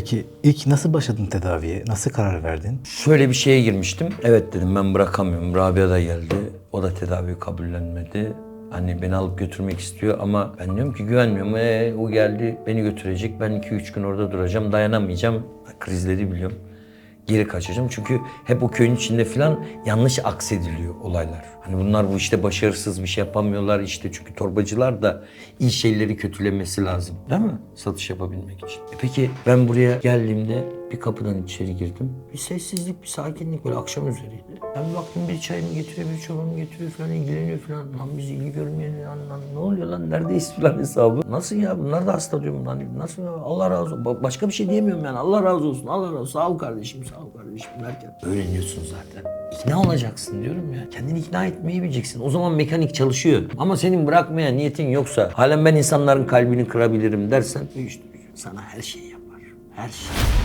Peki ilk nasıl başladın tedaviye? Nasıl karar verdin? Şöyle bir şeye girmiştim. Evet dedim, ben bırakamıyorum. Rabia da geldi. O da tedaviyi kabullenmedi. Hani beni alıp götürmek istiyor ama ben diyorum ki güvenmiyorum. O geldi, beni götürecek. Ben 2-3 gün orada duracağım. Dayanamayacağım. Krizleri biliyorum. Geri kaçacağım. Çünkü hep o köyün içinde falan yanlış aksediliyor olaylar. Hani bunlar bu işte başarısız, bir şey yapamıyorlar işte, çünkü torbacılar da iyi şeyleri kötülemesi lazım. Değil mi? Satış yapabilmek için. Peki ben buraya geldiğimde bir kapıdan içeri girdim. Bir sessizlik, bir sakinlik, böyle akşam üzeriydi. Ben bir baktım, bir çayımı getiriyor, bir çorbamı getiriyor falan, ilgileniyor falan. Lan biz ilgi görmeyen lan ne oluyor lan, neredeyiz falan hesabı. Nasıl ya, bunlar da hasta diyorum lan. Nasıl ya, Allah razı olsun. Başka bir şey diyemiyorum yani, Allah razı olsun, Allah razı olsun. Sağ ol kardeşim, sağ ol kardeşim derken öğreniyorsun zaten. İkna olacaksın diyorum ya. Kendini ikna etmeyi bileceksin. O zaman mekanik çalışıyor. Ama senin bırakmaya niyetin yoksa, halen ben insanların kalbini kırabilirim dersen, işte sana her şeyi yapar. Her şey.